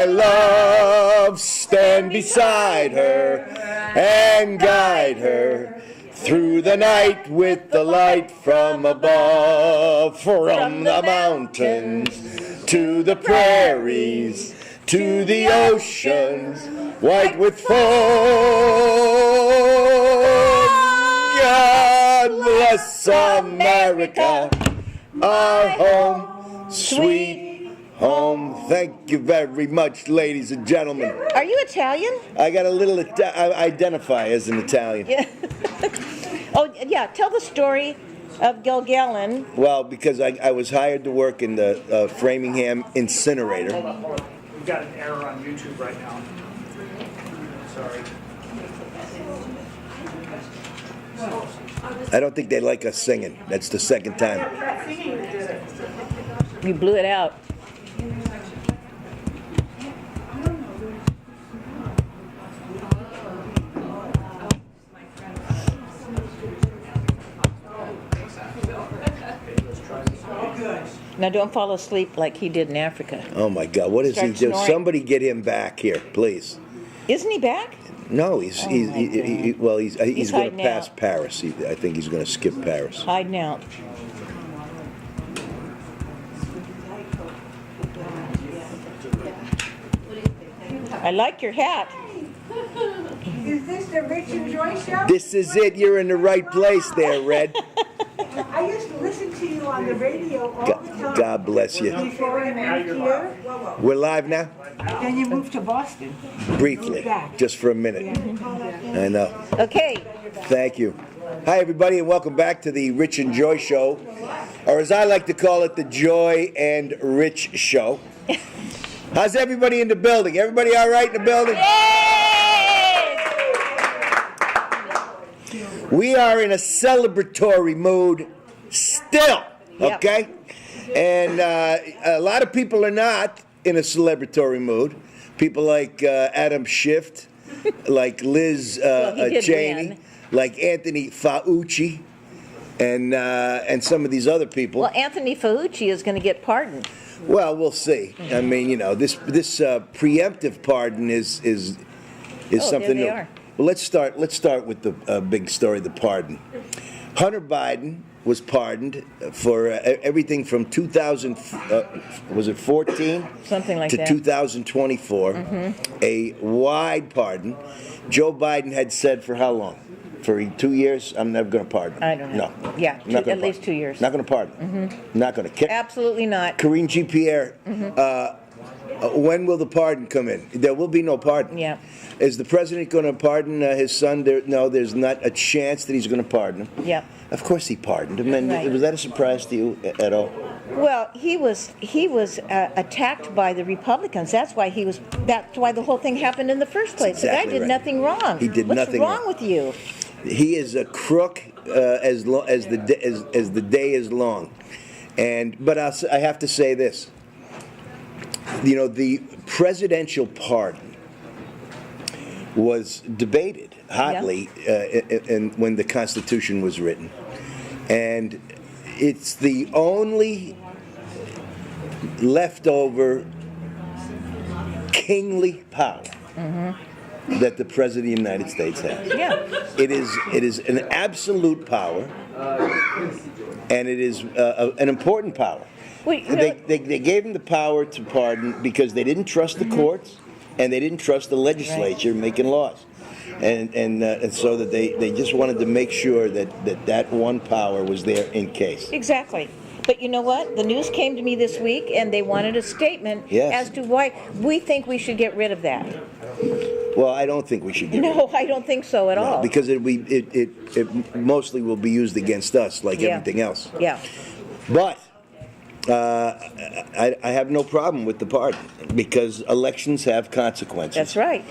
love, stand beside her and guide her through the night with the light from above, from the mountains to the prairies to the oceans white with foam. God bless America, our home, sweet home. Thank you very much, ladies and gentlemen. Are you Italian? I got a little, I identify as an Italian. Yeah. Oh, yeah, tell the story of Gilgallen. Well, because I was hired to work in the Framingham incinerator. Hold on. We've got an error on YouTube right now. Sorry. I don't think they like us singing. That's the second time. You blew it out. Now don't fall asleep like he did in Africa. Oh my God, what does he do? Snoring. Somebody get him back here, please. Isn't he back? No, he's going to hiding pass out. Paris. I think he's going to skip Paris. Hiding out. I like your hat. Is this the Rich and Joy show? This is it. You're in the right place there, Red. I used to listen to you on the radio all the time. God bless you. Before I moved here, We're live now? then you moved to Boston. Briefly, just for a minute. I know. Okay. Thank you. Hi, everybody, and welcome back to the Rich and Joy Show, or as I like to call it, the Joy and Rich Show. How's everybody in the building? Everybody all right in the building? We are in a celebratory mood still, okay? And a lot of people are not in a celebratory mood. People like Adam Schiff, like Liz Cheney, like Anthony Fauci, and some of these other people. Well, Anthony Fauci is going to get pardoned. Well, we'll see. I mean, you know, this preemptive pardon is something there they new. are. Well, let's start with the big story, the pardon. Hunter Biden was pardoned for everything from 2014 Something like to that. 2024, a wide pardon. Joe Biden had said for how long? For 2 years? I'm never going to pardon. I don't know. No. Yeah, Not gonna at least pardon. 2 years. Not going to pardon. Not going to. Absolutely not. Karine Jean-Pierre, when will the pardon come in? There will be no pardon. Yeah. Is the president going to pardon his son? No, there's not a chance that he's going to pardon him. Yeah. Of course he pardoned him. And Right. was that a surprise to you at all? Well, he was attacked by the Republicans. That's why the whole thing happened in the first place. Exactly the guy did right. nothing wrong. He did nothing What's wrong wrong. with you? He is a crook as the day is long. But I have to say this. You know, the presidential pardon was debated hotly when the Constitution was written. And it's the only leftover kingly power that the President of the United States has. Yeah. It is an absolute power, and it is an important power. Well, you know, They gave him the power to pardon because they didn't trust the courts and they didn't trust the legislature making laws, and so that they just wanted to make sure that one power was there in case. Exactly. But you know what? The news came to me this week, and they wanted a statement as to why we think we should get rid of that. Well, I don't think we should get rid of No, I don't think so at all. because it mostly will be used against us like everything else. Yeah. But I have no problem with the pardon because elections have consequences. That's right.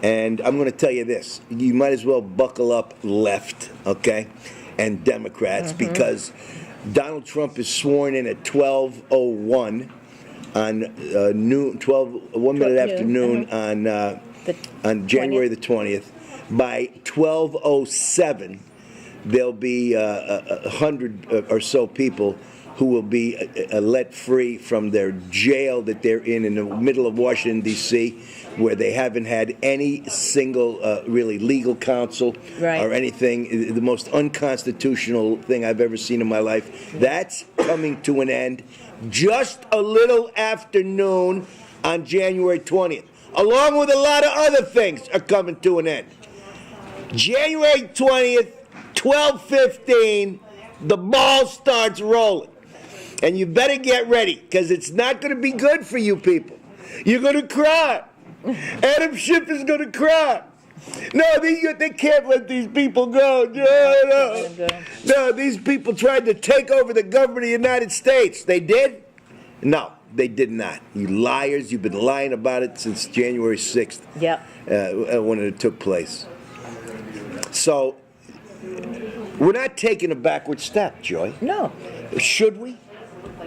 And I'm going to tell you this. You might as well buckle up, left, okay, and Democrats, because Donald Trump is sworn in at 12:01 on noon, 1 minute after noon on January the 20th. By 12:07, there'll be 100 or so people who will be let free from their jail that they're in the middle of Washington, D.C., where they haven't had any single really legal counsel or anything. The most unconstitutional thing I've ever seen in my life. That's coming to an end just a little after noon on January 20th, along with a lot of other things are coming to an end. January 20th, 12:15, the ball starts rolling. And you better get ready, because it's not going to be good for you people. You're going to cry. Adam Schiff is going to cry. No, they can't let these people go. No, these people tried to take over the government of the United States. They did? No, they did not. You liars, you've been lying about it since January 6th. When it took place. So, we're not taking a backward step, Joy. No. Should we?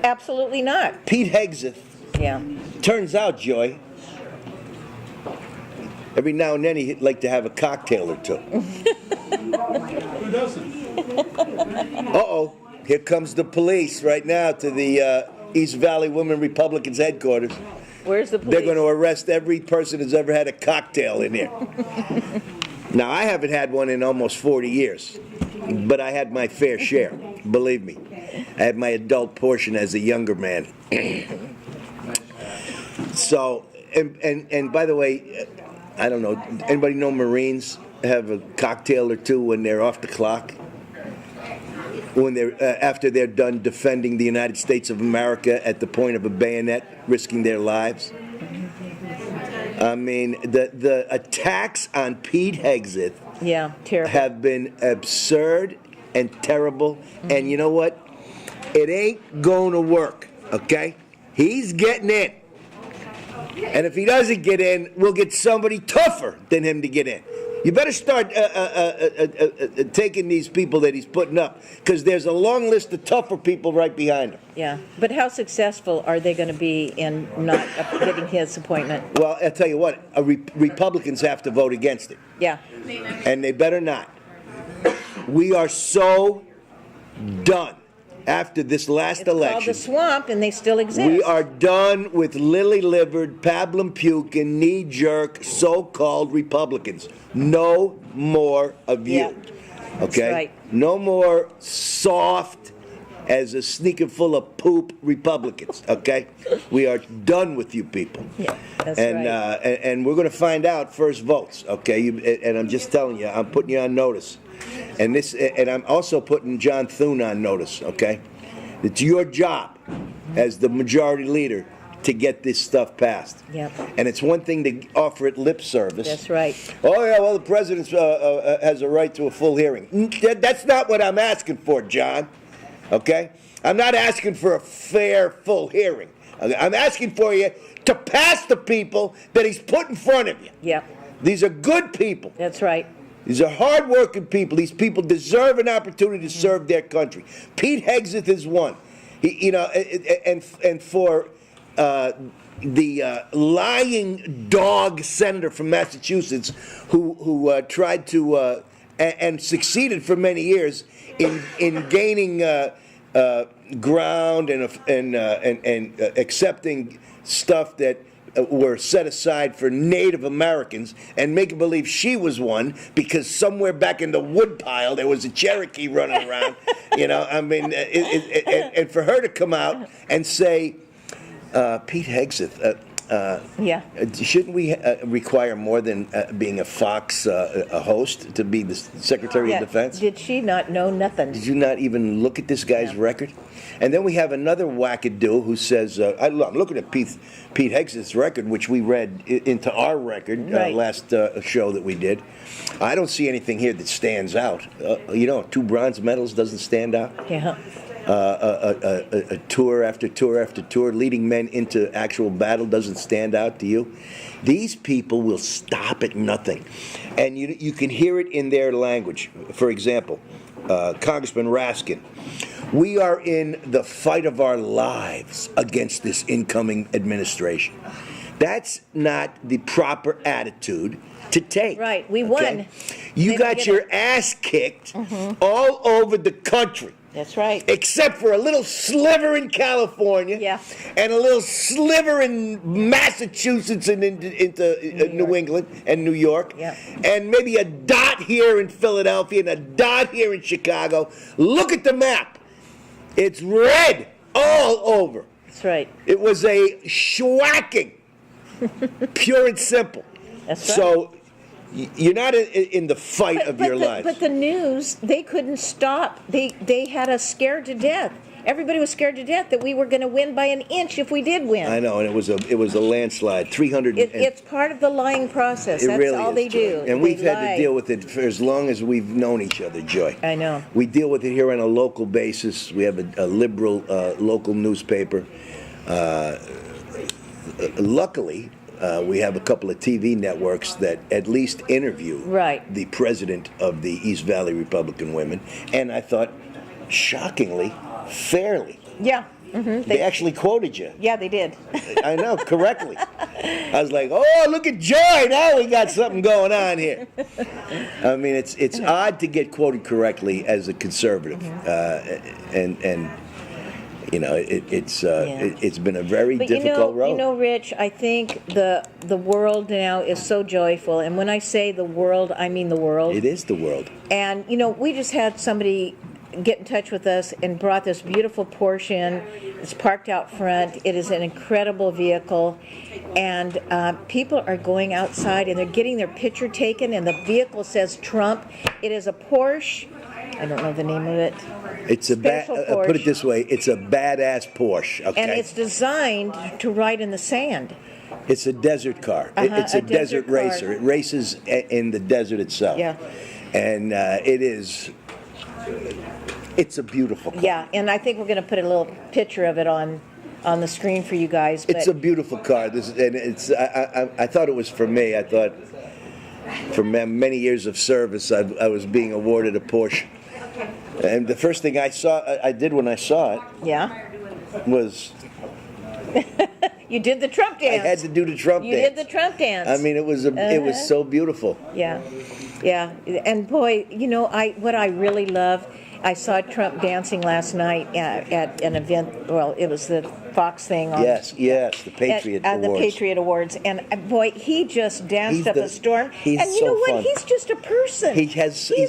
Absolutely not. Pete Hegseth. Yeah. Turns out, Joy, every now and then he'd like to have a cocktail or two. Who doesn't? Uh-oh. Here comes the police right now to the East Valley Women Republicans headquarters. Where's the police? They're going to arrest every person who's ever had a cocktail in here. Now, I haven't had one in almost 40 years, but I had my fair share, believe me. I had my adult portion as a younger man. So, and by the way, I don't know, anybody know Marines have a cocktail or two when they're off the clock? When they're after they're done defending the United States of America at the point of a bayonet, risking their lives? I mean, the attacks on Pete Hegseth have been absurd and terrible. And you know what? It ain't going to work, okay? He's getting in. And if he doesn't get in, we'll get somebody tougher than him to get in. You better start taking these people that he's putting up, because there's a long list of tougher people right behind him. Yeah, but how successful are they going to be in not getting his appointment? Well, I'll tell you what, Republicans have to vote against it. Yeah. And they better not. We are so done after this last election. It's called the swamp, and they still exist. We are done with lily-livered, pablum-puking, knee-jerk, so-called Republicans. No more of you. Yeah. Okay? That's right. No more soft as a sneaker full of poop Republicans. Okay? We are done with you people. Yeah, that's and, right. And we're going to find out first votes. Okay? And I'm just telling you, I'm putting you on notice. And I'm also putting John Thune on notice, okay? It's your job as the majority leader to get this stuff passed. Yep. And it's one thing to offer it lip service. That's right. Oh, yeah, well, the president has a right to a full hearing. That's not what I'm asking for, John, okay? I'm not asking for a fair, full hearing. I'm asking for you to pass the people that he's put in front of you. Yeah. These are good people. That's right. These are hard-working people. These people deserve an opportunity to serve their country. Pete Hegseth is one. And for the lying dog senator from Massachusetts who tried to and succeeded for many years in gaining ground and accepting stuff that were set aside for Native Americans, and making believe she was one because somewhere back in the woodpile there was a Cherokee running around. I mean, and for her to come out and say, Pete Hegseth, shouldn't we require more than being a Fox a host to be the Secretary of Defense? Did she not know nothing? Did you not even look at this guy's record? And then we have another wackadoo who says, I'm looking at Pete Hegseth's record, which we read into our record last show that we did. I don't see anything here that stands out. 2 bronze medals doesn't stand out. Yeah. A tour after tour after tour, leading men into actual battle doesn't stand out to you. These people will stop at nothing. And you can hear it in their language. For example, Congressman Raskin, we are in the fight of our lives against this incoming administration. That's not the proper attitude to take. Right, we won. You They got don't your get ass kicked all over the country. That's right. Except for a little sliver in California, Yeah. and a little sliver in Massachusetts and into New England and New York, Yeah. and maybe a dot here in Philadelphia and a dot here in Chicago. Look at the map. It's red all over. That's right. It was a shwacking, pure and simple. That's right. So you're not in the fight of your life. But the news, they couldn't stop. They had us scared to death. Everybody was scared to death that we were going to win by an inch if we did win. I know, and it was a landslide. 300. It's part of the lying process. It That's really all is, they Joy. do. And we've They had lie. to deal with it for as long as we've known each other, Joy. I know. We deal with it here on a local basis. We have a liberal local newspaper. Luckily, we have a couple of TV networks that at least interview Right. the president of the East Valley Republican Women, and I thought, shockingly, fairly. Yeah. They actually quoted you. Yeah, they did. I know, correctly. I was like, oh, look at Joy. Now we got something going on here. I mean, it's odd to get quoted correctly as a conservative. And you know, it's been a very difficult road. You know, Rich, I think the world now is so joyful. And when I say the world, I mean the world. It is the world. And, you know, we just had somebody get in touch with us and brought this beautiful Porsche in. It's parked out front. It is an incredible vehicle. And people are going outside and they're getting their picture taken, and the vehicle says Trump. It is a Porsche. I don't know the name of it. It's a Special put it Porsche. this way, it's a badass Porsche, okay? And it's designed to ride in the sand. It's a desert car. It's a desert car. racer. It races in the desert itself. Yeah. And it's a beautiful car. Yeah, and I think we're going to put a little picture of it on the screen for you guys. It's a beautiful car. I thought it was for me. I thought for many years of service, I was being awarded a Porsche. And the first thing I did when I saw it Yeah. was You did the Trump dance. I had to do the Trump You dance. did the Trump dance. I mean, it was so beautiful. Yeah, yeah, and boy, you know, what I really love. I saw Trump dancing last night at an event. Well, it was the Fox thing. Yes, the Patriot Awards. The Awards. Patriot Awards, and boy, he just danced He's up a storm. he's And you so know what? fun. He's just a person. He's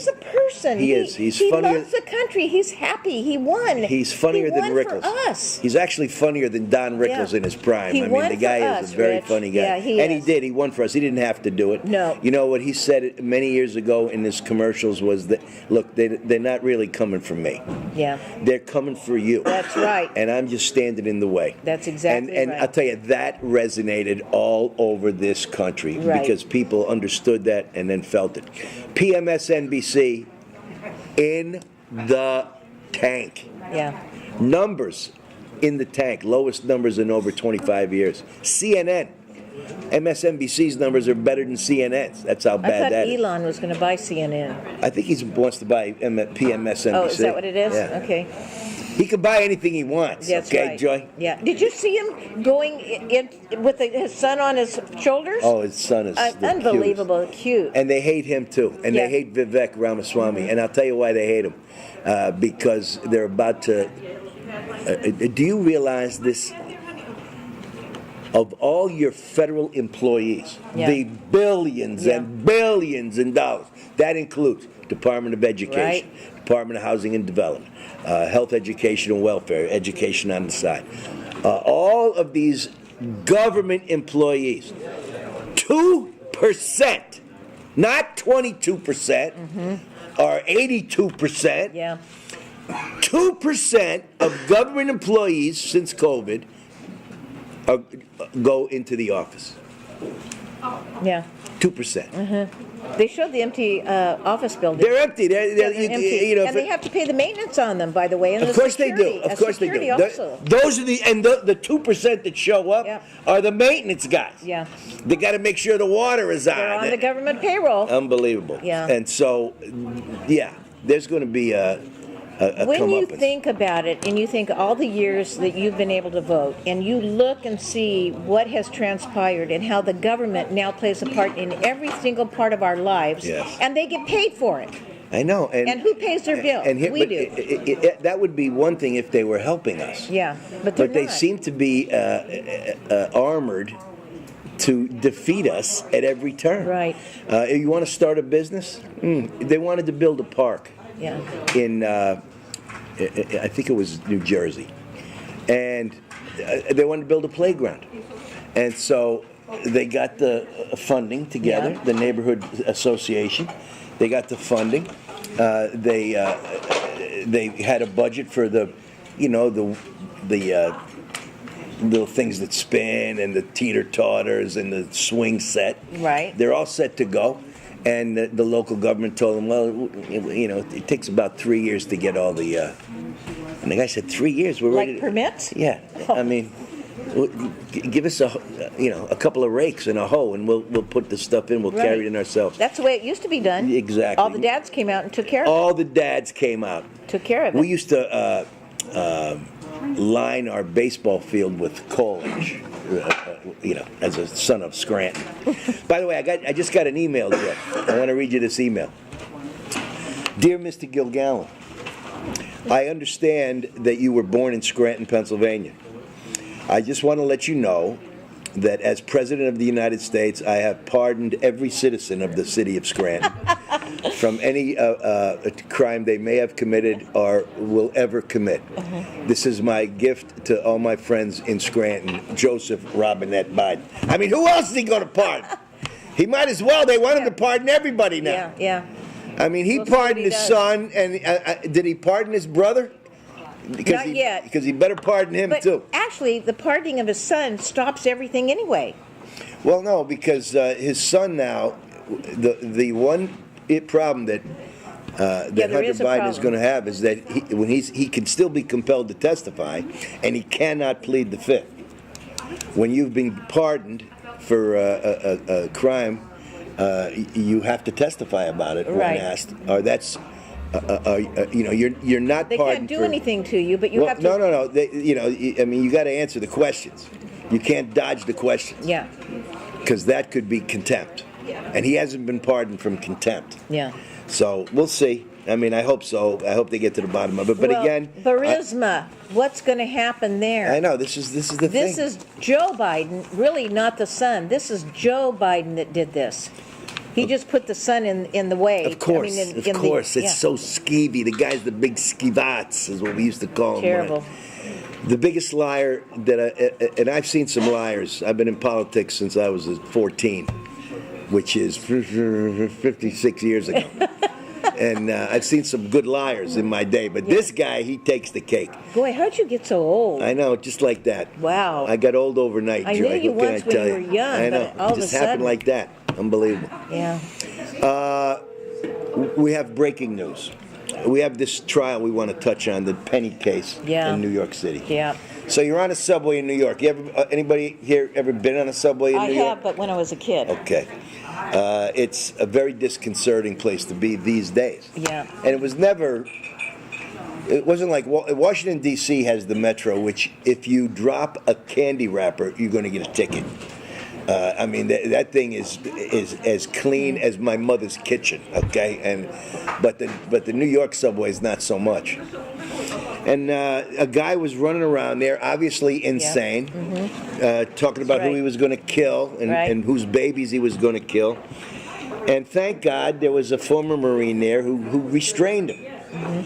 a person. He is. He's he funnier- loves the country. He's happy. He won. He's funnier he than won Rickles. For us. He's actually funnier than Don Rickles Yeah. in his prime. He I mean, won the guy for is us, a very Rich. funny guy. Yeah, he and is. he did. He won for us. He didn't have to do it. No. You know what he said many years ago in his commercials was that, look, they're not really coming for me. Yeah. They're coming for you. That's right. And I'm just standing in the way. That's exactly and right. I'll tell you, that resonated all over this country Right. because people understood that and then felt it. PMSNBC in the tank. Yeah. Numbers in the tank, lowest numbers in over 25 years. CNN, MSNBC's numbers are better than CNN's. That's how I bad thought that is. Elon was going to buy CNN. I think he wants to buy PMSNBC. Oh, is that what it is? Yeah. Okay. He can buy anything he wants. That's okay, right. Joy? Yeah. Did you see him going in with his son on his shoulders? Oh, his son is the unbelievable, cutest. cute. And they hate him too. And Yeah. they hate Vivek Ramaswamy. And I'll tell you why they hate him. Because they're about to. Do you realize this? Of all your federal employees, Yeah. the billions Yeah. and billions in dollars, that includes Department of Education, Right. Department of Housing and Development, Health, Education, and Welfare, education on the side. All of these government employees, 2%, not 22% or 82%, Yeah. 2% of government employees since COVID go into the office. Yeah. 2%. They showed the empty office building. They're empty. Yeah, they're empty. You know, and they have to pay the maintenance on them, by the way. And of the course they security. do. Of course they do. Security also. Those are the 2% that show up Yeah. are the maintenance guys. Yeah. They got to make sure the water is on. They're on the government payroll. Unbelievable. Yeah. And so, yeah, there's going to be a When you comeuppance. think about it, and you think all the years that you've been able to vote, and you look and see what has transpired and how the government now plays a part in every single part of our lives, Yes. and they get paid for it. I know. And who pays their bill? We do. That would be one thing if they were helping us. Yeah, but they're they not. seem to be armored to defeat us at every turn. Right. You want to start a business? They wanted to build a park Yeah. in, I think it was New Jersey. And they wanted to build a playground. And so they got the funding together, Yeah. the neighborhood association. They got the funding. They had a budget for the little things that spin and the teeter-totters and the swing set. Right. They're all set to go. And the local government told them, well, it takes about 3 years to get all the. And the guy said, 3 years? We're ready Like to. permits? Yeah. I mean, give us a couple of rakes and a hoe, and we'll put the stuff in. We'll Right. carry it in ourselves. That's the way it used to be done. Exactly. All the dads came out and took care of All the dads came out. it. Took care of it. We used to line our baseball field with coalage, as a son of Scranton. By the way, I just got an email, Jeff. I want to read you this email. Dear Mr. Gilgallen, I understand that you were born in Scranton, Pennsylvania. I just want to let you know that as President of the United States, I have pardoned every citizen of the city of Scranton from any crime they may have committed or will ever commit. This is my gift to all my friends in Scranton, Joseph Robinette Biden. I mean, who else is he going to pardon? He might as well. They want him to pardon everybody now. Yeah. I mean, he We'll see what pardoned he his does. son, and did he pardon his brother? Not yet. Because he better pardon him But too. actually, the pardoning of his son stops everything anyway. Well, no, because his son now, the one problem that there Hunter is a Biden is problem. going to have is that he can still be compelled to testify, and he cannot plead the fifth. When you've been pardoned for a crime, you have to testify about it when Right. asked. Or that's you're not They pardoned can't do for anything to you, but you well, have to. no. I mean, you got to answer the questions. You can't dodge the questions. Yeah. Because that could be contempt. And he hasn't been pardoned from contempt. Yeah. So we'll see. I mean, I hope so. I hope they get to the bottom of it. But well, again, Burisma, what's going to happen there? I know this is the thing. This is Joe Biden, really not the son. This is Joe Biden that did this. He just put the son in the way. Of course, I mean, of course. yeah. It's so skeevy. The guy's the big skivats, is what we used to call him. Terrible. The biggest liar and I've seen some liars. I've been in politics since I was 14, which is 56 years ago. And I've seen some good liars in my day, but this guy, he takes the cake. Boy, how'd you get so old? I know, just like that. Wow. I got old overnight, I Joy. knew you What can once I when tell you were young, I know. but all It of a just happened sudden- like that. Unbelievable. Yeah. We have breaking news. We have this trial we want to touch on, the Penny case Yeah. in New York City. Yeah. So you're on a subway in New York. Anybody here ever been on a subway in I New York? have, but when I was a kid. Okay. It's a very disconcerting place to be these days. Yeah. And it wasn't like Washington, D.C. has the Metro, which if you drop a candy wrapper, you're going to get a ticket. I mean, that thing is as clean as my mother's kitchen, okay? But the New York subway is not so much. And a guy was running around there, obviously insane, talking about who right. he was going to kill and whose babies he was going to kill. And thank God there was a former Marine there who restrained him.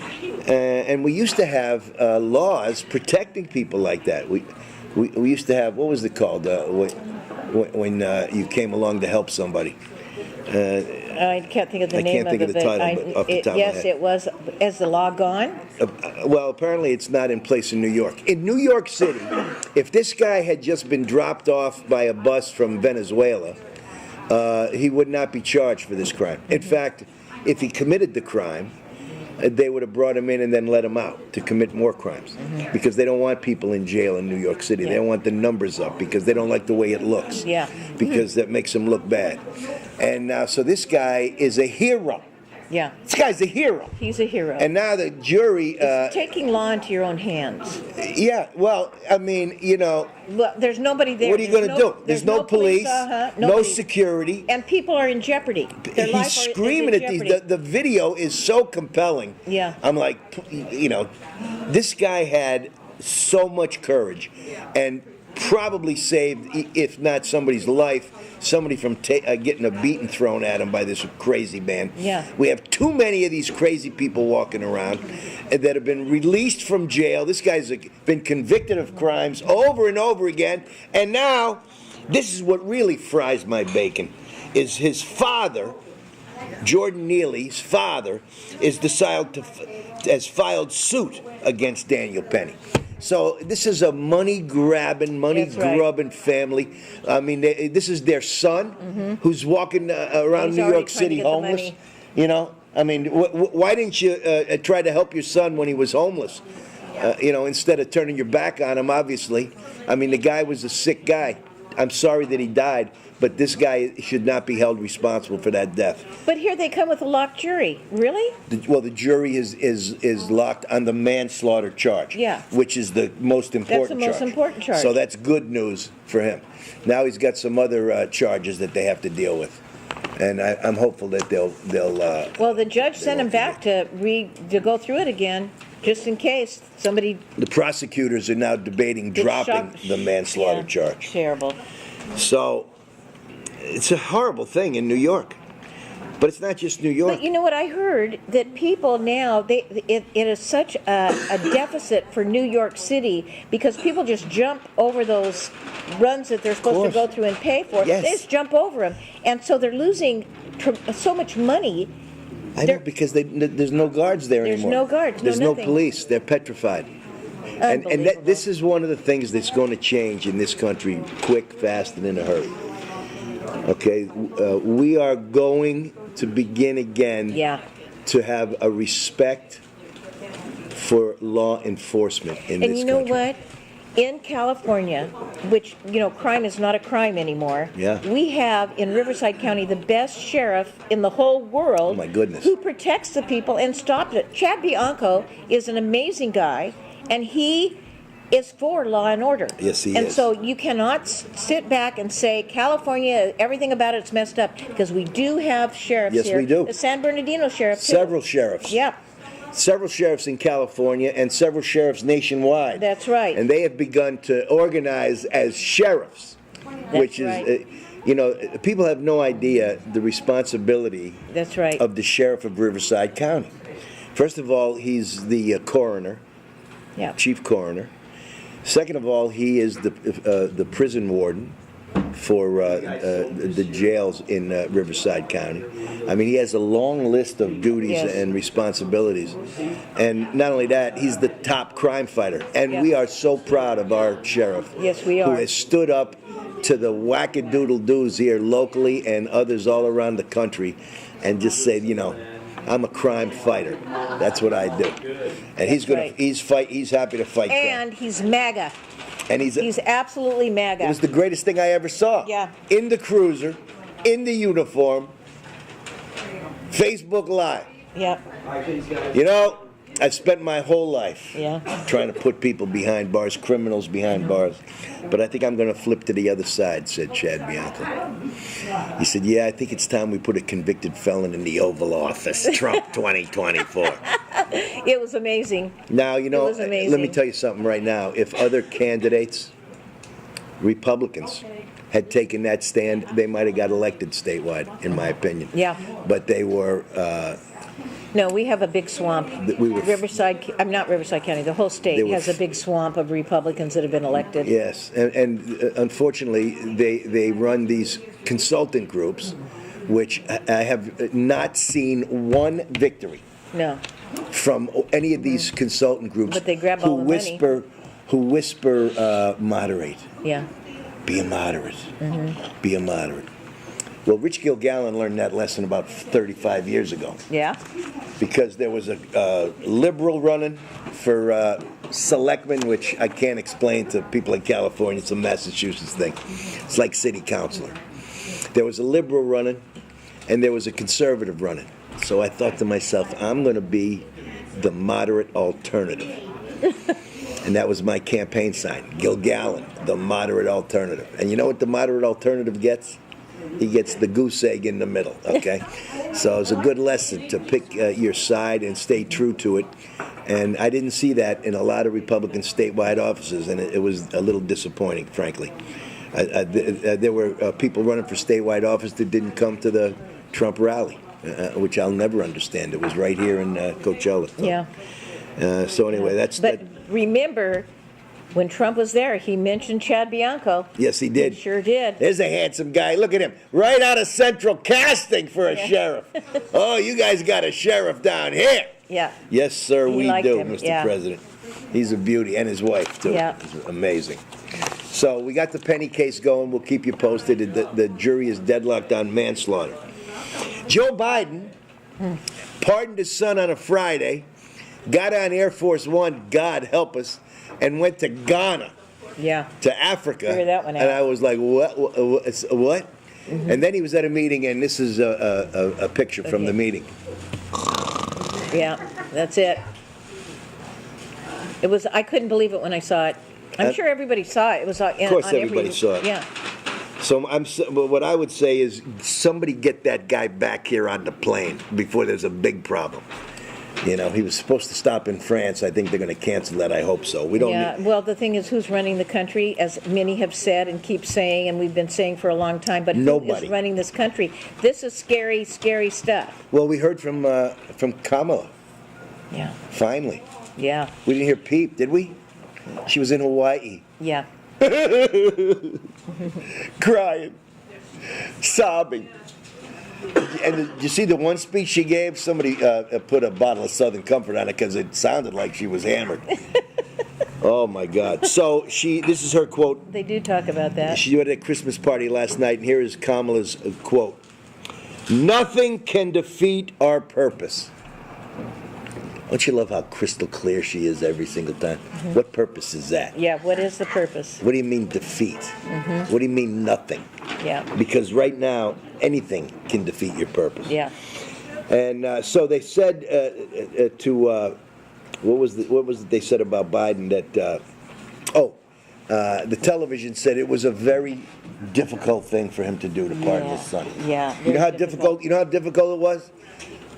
And we used to have laws protecting people like that. We used to have, what was it called when you came along to help somebody? I can't think of the I name can't think of of it. the title, but off the top of my yes, head. it was. Is the law gone? Well, apparently it's not in place in New York. In New York City, if this guy had just been dropped off by a bus from Venezuela, he would not be charged for this crime. In fact, if he committed the crime, they would have brought him in and then let him out to commit more crimes because they don't want people in jail in New York City. They don't want the numbers up because they don't like the way it looks. Yeah. Because that makes them look bad. And so this guy is a hero. Yeah. This guy's a hero. He's a hero. And now the jury. Taking law into your own hands. Yeah. Well, I mean, Well, there's nobody there. what are you going to do? There's no police, no nobody. security. And people are in jeopardy. Their He's life screaming is at in these. jeopardy. The video is so compelling. Yeah. I'm like, this guy had so much courage, and probably saved, if not somebody's life, somebody from getting a beating thrown at him by this crazy man. Yeah. We have too many of these crazy people walking around that have been released from jail. This guy's been convicted of crimes over and over again, and now this is what really fries my bacon, is his father, Jordan Neely's father, has filed suit against Daniel Penny. So this is a money-grabbing, money-grubbing family. I mean, this is their son who's walking around He's New already York trying to City get the homeless. money. I mean, why didn't you try to help your son when he was homeless? Instead of turning your back on him, obviously. I mean, the guy was a sick guy. I'm sorry that he died, but this guy should not be held responsible for that death. But here they come with a locked jury. Really? The jury is locked on the manslaughter charge, Yeah. which is the most important That's the most important charge. So that's good news for him. Now he's got some other charges that they have to deal with, and I'm hopeful that they'll. Well, the judge sent him back to go through it again, just in case somebody. The prosecutors are now debating dropping the manslaughter charge. Terrible. So it's a horrible thing in New York. But it's not just New York. But you know what I heard? That people now, it is such a deficit for New York City because people just jump over those runs that they're supposed to go through and pay for. Yes. They just jump over them. And so they're losing so much money. I know, because there's no guards there There's anymore. no guards, There's no no nothing. police. They're petrified. And this is one of the things that's going to change in this country quick, fast, and in a hurry. Okay, we are going to begin again to have a respect for law enforcement in this country. And you know what? In California, which, crime is not a crime anymore, we have in Riverside County the best sheriff in the whole world. Oh my goodness. Who protects the people and stops it. Chad Bianco is an amazing guy, and he is for law and order. Yes, he is. And so you cannot sit back and say, California, everything about it's messed up, because we do have sheriffs here. Yes, we do. The San Bernardino sheriff, too. Several sheriffs. Yeah. Several sheriffs in California and several sheriffs nationwide. That's right. And they have begun to organize as sheriffs, which is, people have no idea the responsibility That's right. of the sheriff of Riverside County. First of all, he's the coroner, chief coroner. Second of all, he is the prison warden for the jails in Riverside County. I mean, he has a long list of duties and responsibilities. And not only that, he's the top crime fighter. And we are so proud of our sheriff. Yes, we are. Who has stood up to the wackadoodle-doos here locally and others all around the country and just said, I'm a crime fighter. That's what I do. And he's happy to fight crime. And he's MAGA. And he's absolutely MAGA. It was the greatest thing I ever saw. Yeah. In the cruiser, in the uniform, Facebook Live. Yeah. I've spent my whole life Yeah. trying to put people behind bars, criminals behind bars. But I think I'm going to flip to the other side, said Chad Bianco. He said, I think it's time we put a convicted felon in the Oval Office, Trump 2024. It was amazing. Now, It was amazing. let me tell you something right now. If other candidates, Republicans, had taken that stand, they might have got elected statewide, in my opinion. Yeah. But they were... No, we have a big swamp. I'm not Riverside County. The whole state has a big swamp of Republicans that have been elected. Yes, and unfortunately, they run these consultant groups, which I have not seen one victory. No. From any of these consultant groups. But they grab all the money. Who whisper, moderate. Yeah. Be a moderate. Be a moderate. Well, Rich Gilgallen learned that lesson about 35 years ago. Yeah. Because there was a liberal running for selectman, which I can't explain to people in California. It's a Massachusetts thing. It's like city councilor. There was a liberal running, and there was a conservative running. So I thought to myself, I'm going to be the moderate alternative. And that was my campaign sign, Gilgallen, the moderate alternative. And you know what the moderate alternative gets? He gets the goose egg in the middle, okay? So it's a good lesson to pick your side and stay true to it. And I didn't see that in a lot of Republican statewide offices, and it was a little disappointing, frankly. There were people running for statewide office that didn't come to the Trump rally, which I'll never understand. It was right here in Coachella. So. Yeah. So anyway, that's... But remember, when Trump was there, he mentioned Chad Bianco. Yes, he did. He sure did. There's a handsome guy. Look at him. Right out of Central Casting for a sheriff. Oh, you guys got a sheriff down here. Yeah. Yes, sir, we do, him. Mr. President. He's a beauty, and his wife, too. Yeah. It's amazing. So we got the Penny case going. We'll keep you posted. The jury is deadlocked on manslaughter. Joe Biden pardoned his son on a Friday, got on Air Force One, God help us, and went to Ghana, to Africa. Figure that one out. And I was like, what? Mm-hmm. And then he was at a meeting, and this is a picture from the meeting. Yeah, that's it. It was. I couldn't believe it when I saw it. I'm sure everybody saw it. It was on. Of course, on everybody saw it. Yeah. So what I would say is somebody get that guy back here on the plane before there's a big problem. You know, he was supposed to stop in France. I think they're going to cancel that. I hope so. We don't. Yeah. Well, the thing is, who's running the country? As many have said and keep saying, and we've been saying for a long time. But nobody who is running this country? This is scary, scary stuff. Well, we heard from Kamala. Yeah. Finally. Yeah. We didn't hear Peep, did we? She was in Hawaii. Yeah. Crying, sobbing. And did you see the one speech she gave? Somebody put a bottle of Southern Comfort on it because it sounded like she was hammered. Oh my God! So this is her quote. They do talk about that. She was at a Christmas party last night, and here is Kamala's quote: "Nothing can defeat our purpose." Don't you love how crystal clear she is every single time? Mm-hmm. What purpose is that? Yeah, what is the purpose? What do you mean defeat? Mm-hmm. What do you mean nothing? Yeah. Because right now, anything can defeat your purpose. Yeah. And so they said what was it they said about Biden that, the television said it was a very difficult thing for him to do to pardon his son. Yeah. You know how difficult it was?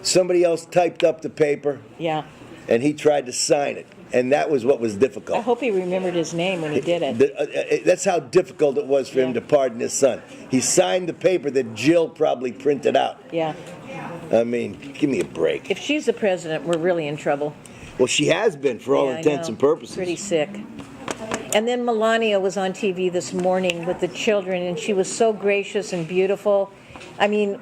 Somebody else typed up the paper. Yeah. And he tried to sign it. And that was what was difficult. I hope he remembered his name when he did it. That's how difficult it was for him to pardon his son. He signed the paper that Jill probably printed out. Yeah. I mean, give me a break. If she's the president, we're really in trouble. Well, she has been for all intents and purposes. Pretty sick. And then Melania was on TV this morning with the children, and she was so gracious and beautiful. I mean,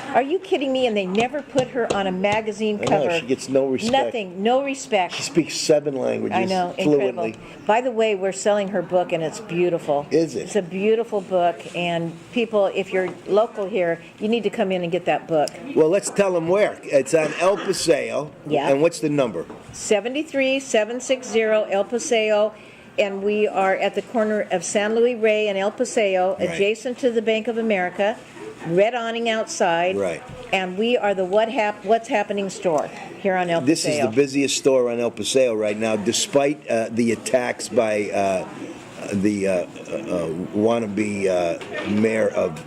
are you kidding me? And they never put her on a magazine cover. I know, she gets no respect. Nothing, no respect. She speaks 7 languages I know, fluently. incredible. By the way, we're selling her book, and it's beautiful. Is it? It's a beautiful book, and people, if you're local here, you need to come in and get that book. Well, let's tell them where. It's on El Paseo. Yeah. And what's the number? 73760 El Paseo. And we are at the corner of San Luis Rey and El Paseo, adjacent to the Bank of America. Red awning outside. Right. And we are the What's Happening store here on El Paseo. This is the busiest store on El Paseo right now, despite the attacks by the wannabe mayor of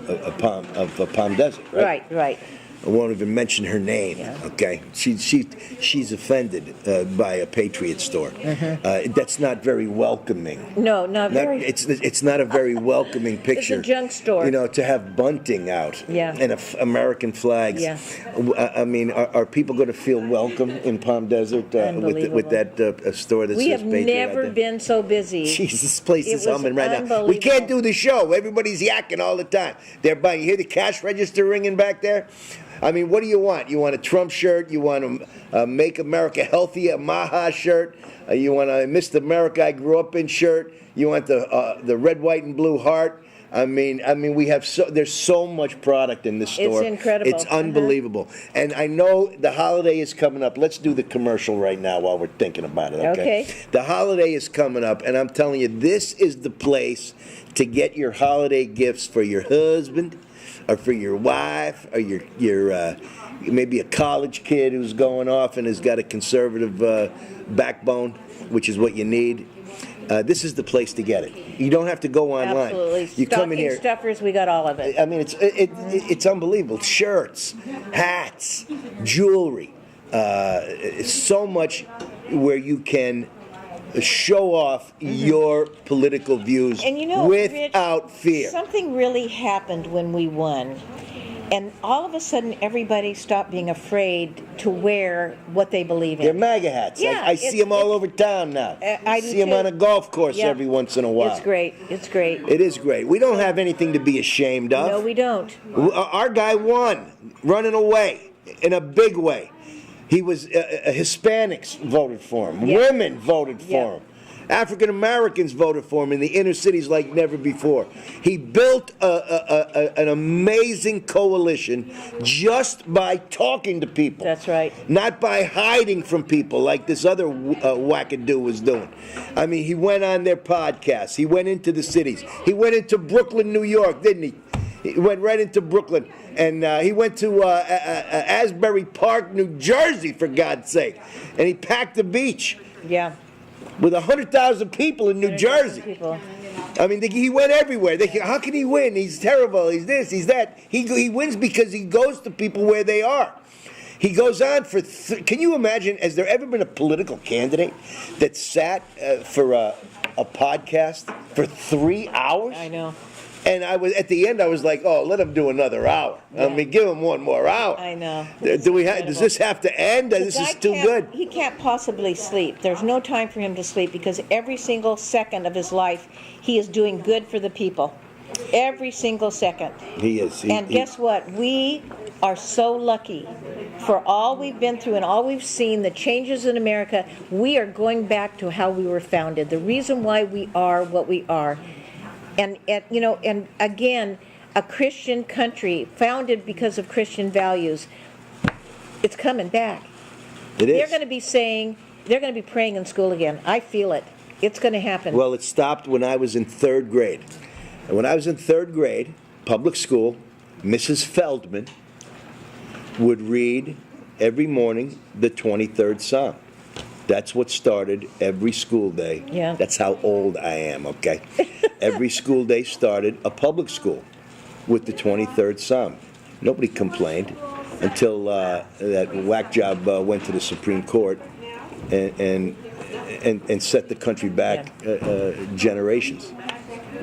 Palm Desert. Right. Right. I won't even mention her name. Yeah. Okay, she's offended by a Patriots store. Mm-hmm. That's not very welcoming. No, not very. It's not a very welcoming picture. It's a junk store. You know, to have bunting out. Yeah. And American flags. Yeah. I mean, are people going to feel welcome in Palm Desert with that store that We says have Patriot? never been so busy. Jesus, this place is It was humming right now. We unbelievable. can't do the show. Everybody's yakking all the time. They're buying. You hear the cash register ringing back there? I mean, what do you want? You want a Trump shirt? You want a Make America Healthy, a Maha shirt? You want a Mr. America I Grew Up In shirt? You want the red, white, and blue heart? I mean, we have there's so much product in this store. It's incredible. It's unbelievable. And I know the holiday is coming up. Let's do the commercial right now while we're thinking about it. Okay. The holiday is coming up, and I'm telling you, this is the place to get your holiday gifts for your husband, or for your wife, or your maybe a college kid who's going off and has got a conservative backbone, which is what you need. This is the place to get it. You don't have to go online. Absolutely. You come in here. Stuffers, we got all of it. I mean, it's unbelievable. Shirts, hats, jewelry, so much where you can show off your political views And you know, without Rich, fear. something really happened when we won. And all of a sudden, everybody stopped being afraid to wear what they believe in. They're MAGA hats. Yeah, I see them all over town now. I do see them too. on a golf course Yeah. every once in a while. It's great. It's great. It is great. We don't have anything to be ashamed of. No, we don't. Our guy won, running away in a big way. He was Hispanics voted for him. Yeah. Women voted for Yeah. him. African Americans voted for him in the inner cities like never before. He built an amazing coalition just by talking to people. That's right. Not by hiding from people like this other wackadoo was doing. I mean, he went on their podcasts. He went into the cities. He went into Brooklyn, New York, didn't he? He went right into Brooklyn. And he went to Asbury Park, New Jersey, for God's sake. And he packed the beach Yeah. with 100,000 people in New Jersey. People. I mean, he went everywhere. How can he win? He's terrible. He's this, he's that. He wins because he goes to people where they are. He goes on for, can you imagine, has there ever been a political candidate that sat for a podcast for 3 hours? I know. And at the end, I was like, "Oh, let him do another hour. I mean, give him one more hour." I know. Does this have to end? The This guy is too good. He can't possibly sleep. There's no time for him to sleep because every single second of his life, he is doing good for the people. Every single second. He is. And guess what? We are so lucky for all we've been through and all we've seen, the changes in America. We are going back to how we were founded. The reason why we are what we are. And you know, and again, a Christian country founded because of Christian values. It's coming back. It is. They're going to be praying in school again. I feel it. It's going to happen. Well, it stopped when I was in 3rd grade. And when I was in 3rd grade, public school, Mrs. Feldman would read every morning the 23rd Psalm. That's what started every school day. Yeah. That's how old I am, okay? Every school day started a public school with the 23rd Psalm. Nobody complained until that whack job went to the Supreme Court and set the country back generations.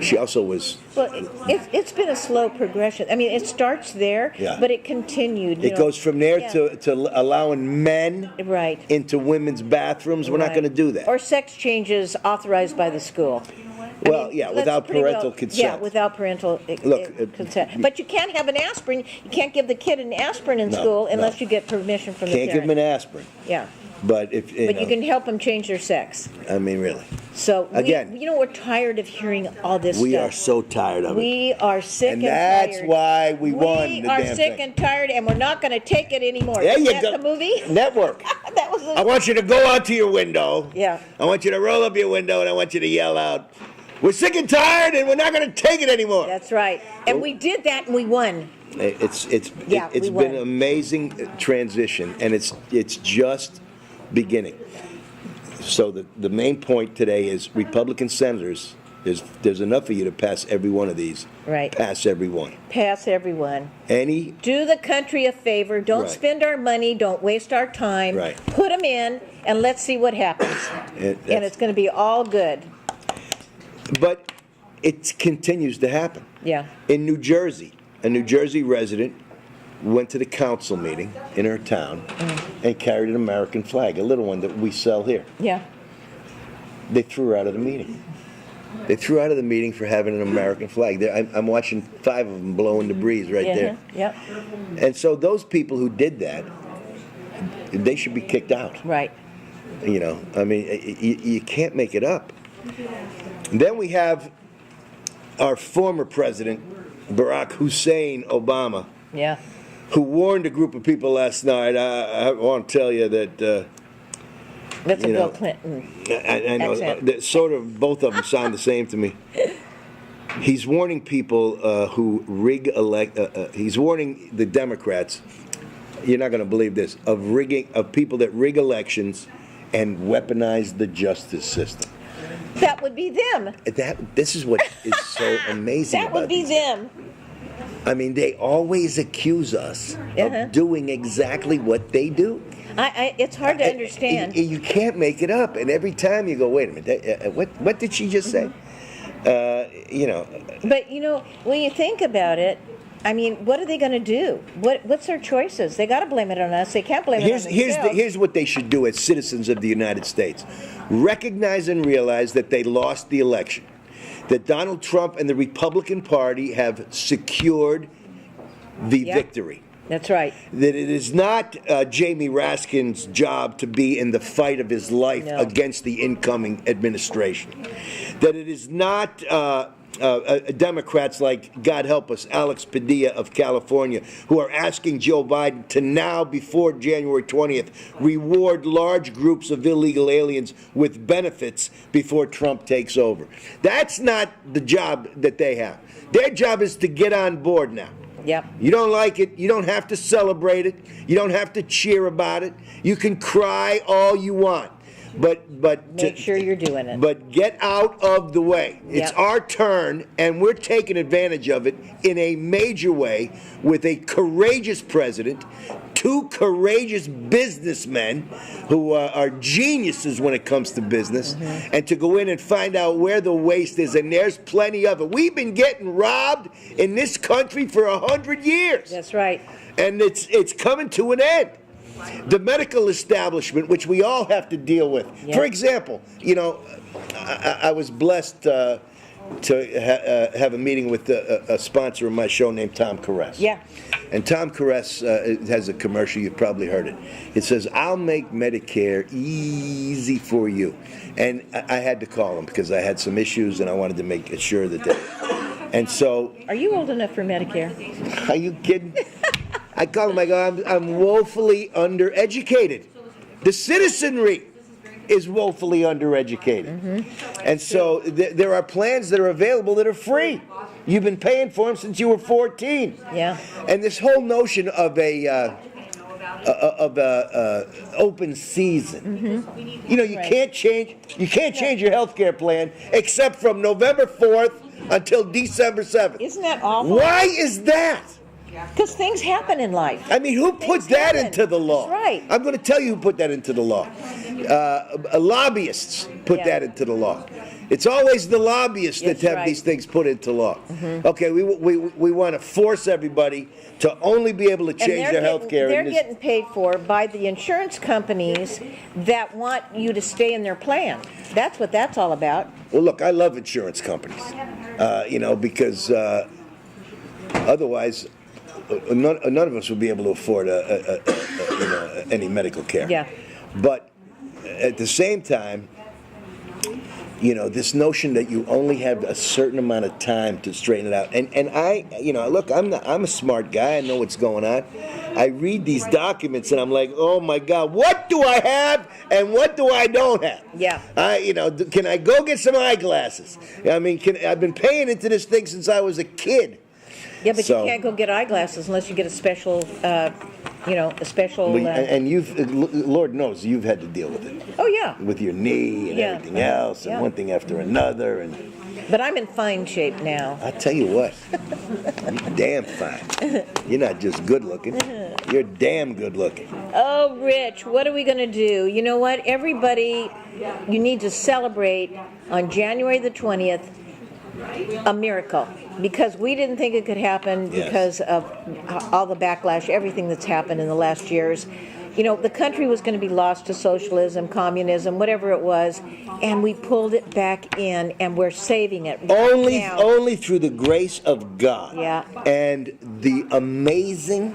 She also was. Well, it's been a slow progression. I mean, it starts there, Yeah. but it continued. It goes from there Yeah. to allowing men Right. into women's bathrooms. We're not Right. going to do that. Or sex changes authorized by the school. Well, that's without pretty parental consent. Yeah, without parental consent. But you can't have an aspirin. You can't give the kid an aspirin in No, school unless no. you get permission from the Can't parent. give them an aspirin. Yeah, But if but you can help them change their sex. I mean, really, So Again, we're tired of hearing all this we stuff. are so tired of it. We are sick and that's tired. why we won We the are damn sick thing. and tired, and we're not going to take it anymore. There Isn't you that go. the movie? Network. That was I want you to go out to your window. Yeah. I want you to roll up your window and I want you to yell out, "We're sick and tired, and we're not going to take it anymore." That's right. And we did that, and we won. It's Yeah, we been won. an amazing transition, and it's just beginning. So the main point today is Republican senators. There's enough of you to pass every one of these. Right. Pass every one. Pass everyone. Any. Do the country a favor. Don't Right. spend our money. Don't waste our time. Right. Put them in, and let's see what happens. And it's going to be all good. But it continues to happen. Yeah. In New Jersey, a New Jersey resident went to the council meeting in her town and carried an American flag, a little one that we sell here. Yeah. They threw her out of the meeting. They threw her out of the meeting for having an American flag. I'm watching 5 of them blowing the breeze right there. Yep. And so those people who did that, they should be kicked out. Right. You know, I mean, you can't make it up. Then we have our former president, Barack Hussein Obama, Yeah. who warned a group of people last night. I want to tell you that That's a You Bill know, Clinton. I know Accent. that sort of both of them sound the same to me. He's warning people who rig he's warning the Democrats. You're not going to believe this, of people that rig elections and weaponize the justice system. That would be them. This is what is so amazing That about would be these them. I mean, they always accuse us of doing exactly what they do. It's hard to understand. You can't make it up. And every time you go, wait a minute, what did she just say? But, when you think about it, I mean, what are they going to do? What's their choices? They got to blame it on us. They can't blame it on themselves. Here's what they should do as citizens of the United States. Recognize and realize that they lost the election. That Donald Trump and the Republican Party have secured the victory. That's right. That it is not Jamie Raskin's job to be in the fight of his life against the incoming administration. That it is not Democrats like, God help us, Alex Padilla of California, who are asking Joe Biden to now, before January 20th, reward large groups of illegal aliens with benefits before Trump takes over. That's not the job that they have. Their job is to get on board now. Yep. You don't like it, you don't have to celebrate it, you don't have to cheer about it. You can cry all you want. But make sure you're doing it. But get out of the way. It's our turn, and we're taking advantage of it in a major way with a courageous president, two courageous businessmen who are geniuses when it comes to business, and to go in and find out where the waste is, and there's plenty of it. We've been getting robbed in this country for 100 years. That's right. And it's coming to an end. The medical establishment, which we all have to deal with. Yeah. For example, I was blessed to have a meeting with a sponsor of my show named Tom Caress. Yeah. And Tom Caress has a commercial, you've probably heard it. It says, "I'll make Medicare easy for you." And I had to call him because I had some issues and I wanted to make sure that they... And so... Are you old enough for Medicare? Are you kidding? I call him, I go, I'm woefully undereducated. The citizenry is woefully undereducated. And so there are plans that are available that are free. You've been paying for them since you were 14. Yeah. And this whole notion of a open season. You can't change your health care plan except from November 4th until December 7th. Isn't that awful? Why is that? Because things happen in life. I mean, who put that into the law? That's right. I'm going to tell you who put that into the law. Lobbyists put that into the law. It's always the lobbyists that have these things put into law. Okay, we want to force everybody to only be able to change their health care. They're getting paid for by the insurance companies that want you to stay in their plan. That's what that's all about. Well, look, I love insurance companies, because otherwise... None of us would be able to afford any medical care. Yeah. But at the same time, this notion that you only have a certain amount of time to straighten it out. And I, look, I'm a smart guy. I know what's going on. I read these documents and I'm like, oh my God, what do I have and what do I don't have? Yeah. Can I go get some eyeglasses? I mean, I've been paying into this thing since I was a kid. Yeah, but you can't go get eyeglasses unless you get a special, and you've, Lord knows, you've had to deal with it. Oh yeah. With your knee and everything else, and one thing after another, But I'm in fine shape now. I tell you what, you're damn fine. You're not just good looking. You're damn good looking. Oh, Rich, what are we going to do? You know what? Everybody, you need to celebrate on January the 20th a miracle. Because we didn't think it could happen because of all the backlash, everything that's happened in the last years. The country was going to be lost to socialism, communism, whatever it was, and we pulled it back in, and we're saving it right now. Only through the grace of God. Yeah. And the amazing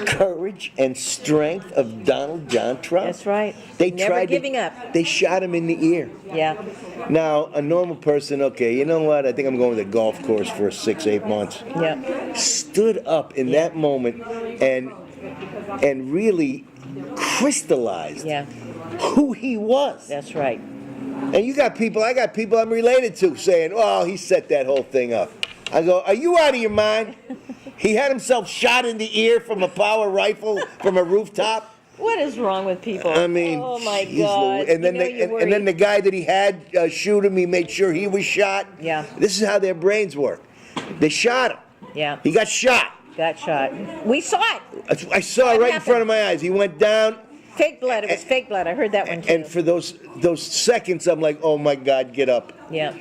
courage and strength of Donald John Trump. That's right. They Never tried giving up. They shot him in the ear. Yeah. Now, a normal person, okay, you know what? I think I'm going to the golf course for 6-8 months. Yeah. Stood up in that moment and really crystallized who he was. That's right. And I got people I'm related to saying, "Oh, he set that whole thing up." I go, "Are you out of your mind? He had himself shot in the ear from a power rifle from a rooftop." What is wrong with people? I mean, oh my geez, God! and then you the guy that he had shoot him, he made sure he was shot. Yeah. This is how their brains work. They shot him. Yeah. He got shot. Got shot. We saw it. I saw it right in happened? front of my eyes. He went down. Fake blood. It was fake blood. I heard that one too. And for those seconds, I'm like, "Oh my God, get up!" Yeah.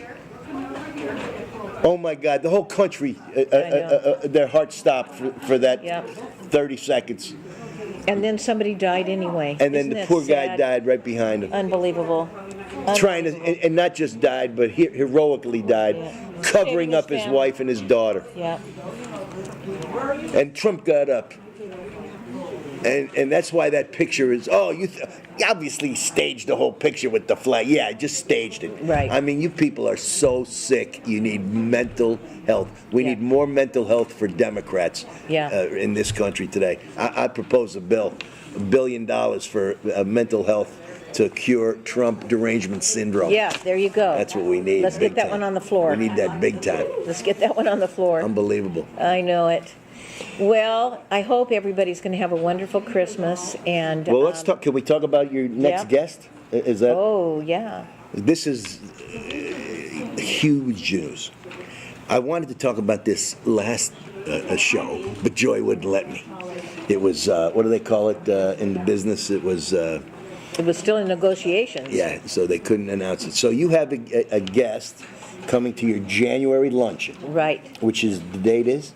Oh my God, the whole country, their heart stopped for that Yeah. 30 seconds. And then somebody died anyway. And then Isn't the that poor guy sad? died right behind him. Unbelievable. Trying to, and not just died, but heroically died, Yeah. covering Saving up his his family. wife and his daughter. Yeah. And Trump got up. And that's why that picture is, you obviously staged the whole picture with the flag. Yeah, I just staged it. Right. I mean, you people are so sick. You need mental health. We Yeah. need more mental health for Democrats in this country today. I propose a bill, $1 billion for mental health to cure Trump derangement syndrome. Yeah, there you go. That's what we need. Let's big get that time. one on the floor. We need that big time. Let's get that one on the floor. Unbelievable. I know it. Well, I hope everybody's going to have a wonderful Christmas. And Well, let's talk. Can we talk about your next yeah. guest? Is that? Oh, yeah. This is huge news. I wanted to talk about this last show, but Joy wouldn't let me. It was, what do they call it in the business? It was... It was still in negotiations. yeah, so they couldn't announce it. So you have a guest coming to your January luncheon. Right. Which is, the date is?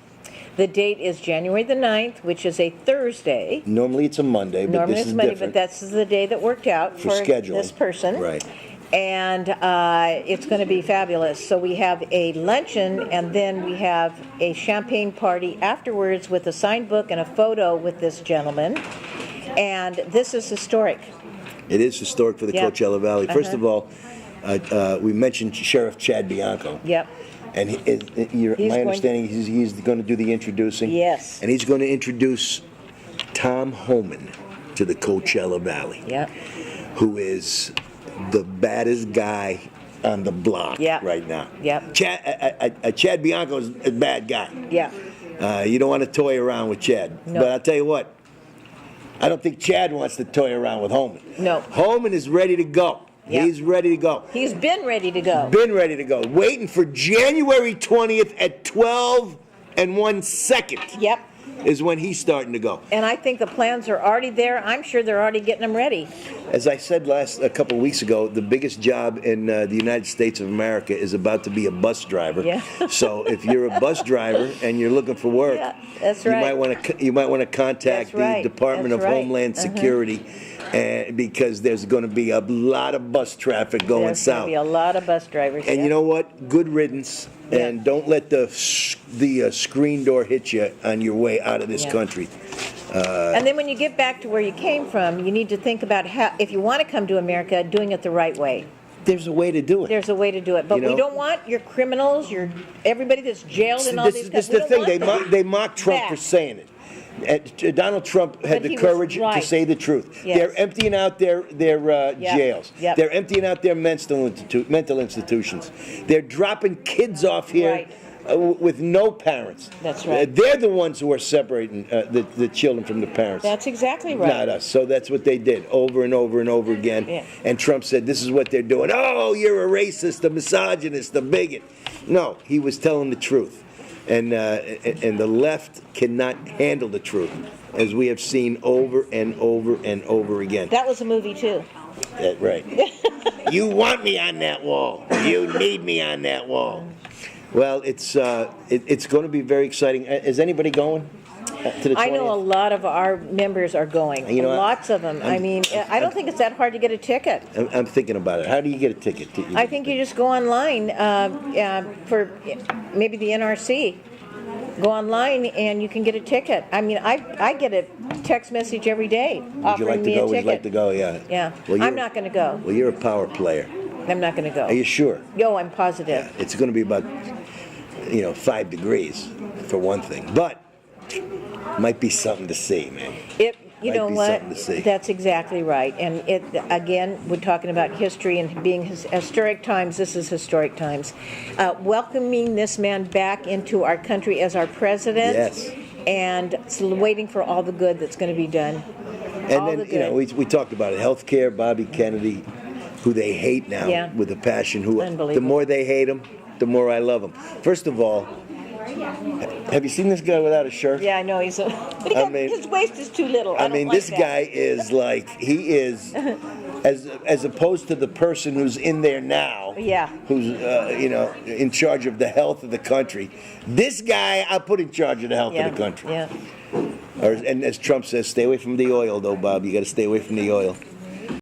The date is January the 9th, which is a Thursday. Normally it's a Monday, but Normally this it's is Monday, different. but that's the day that worked out For for scheduling. this person. Right. And it's going to be fabulous. So we have a luncheon, and then we have a champagne party afterwards with a signed book and a photo with this gentleman. And this is historic. It is historic for the Yeah. Coachella Valley. First Uh-huh. of all, we mentioned Sheriff Chad Bianco. Yep. And He's my going- understanding is he's going to do the introducing. Yes. And he's going to introduce Tom Homan to the Coachella Valley, Yep. who is the baddest guy on the block Yeah. right now. Yep. Chad Bianco is a bad guy. Yeah. You don't want to toy around with Chad. No. But I'll tell you what, I don't think Chad wants to toy around with Homan. No. Homan is ready to go. Yeah. He's ready to go. He's been ready to go. Been ready to go. Waiting for January 20th at 12 and 1 second. Yep. Is when he's starting to go. And I think the plans are already there. I'm sure they're already getting them ready. As I said a couple of weeks ago, the biggest job in the United States of America is about to be a bus driver. Yeah. So if you're a bus driver and you're looking for work, Yeah, that's you right. might want to contact That's right. the Department That's of right. Homeland Uh-huh. Security, because there's going to be a lot of bus traffic going There's going south. to be a lot of bus drivers. And yeah. you know what? Good riddance. Yeah. And don't let the screen door hit you on your way out of this Yeah. country. And then when you get back to where you came from, you need to think about how, if you want to come to America, doing it the right way. There's a way to do it. There's a way to do it. But You know? we don't want your criminals, your everybody that's jailed in all This these is countries. the thing. They mock Trump back. for saying it. Donald Trump had But the he was courage to right. say the truth. Yes. They're emptying out their jails. Yep. They're emptying out their mental institutions. They're dropping kids off here Right. with no parents. That's right. They're the ones who are separating the children from the parents. That's exactly right. Not us. So that's what they did over and over and over again. Yeah. And Trump said, this is what they're doing. Oh, you're a racist, a misogynist, a bigot. No, he was telling the truth. And the left cannot handle the truth, as we have seen over and over and over again. That was a movie too. Right. You want me on that wall. You need me on that wall. Well, it's going to be very exciting. Is anybody going to the 20th? I know a lot of our members are going. You know what? Lots of them. I mean, I don't think it's that hard to get a ticket. I'm thinking about it. How do you get a ticket? I think you just go online for maybe the NRC. Go online and you can get a ticket. I mean, I get a text message every day Would you offering like to me go? a Would you ticket. like to go? Yeah. Yeah. Well, I'm not going to go. Well, you're a power player. I'm not going to go. Are you sure? Yo, I'm positive. Yeah. It's going to be about 5 degrees for one thing, but might be something to see, man. You Might know be what? something to see. That's exactly right. And it again, we're talking about history and being historic times. This is historic times. Welcoming this man back into our country as our president. Yes. And waiting for all the good that's going to be done. And all then, the you know, good. we talked about it. Healthcare, Bobby Kennedy, who they hate now Yeah. with a passion. Who Unbelievable. the more they hate him, the more I love him. First of all, have you seen this guy without a shirt? Yeah, I know he's. His waist is too little. I don't mean, like this that. guy is like, he is, as opposed to the person who's in there now, Yeah. who's, you know, in charge of the health of the country. This guy, I'll put in charge of the health Yeah. of the country. Yeah. And as Trump says, stay away from the oil, though, Bob. You got to stay away from the oil.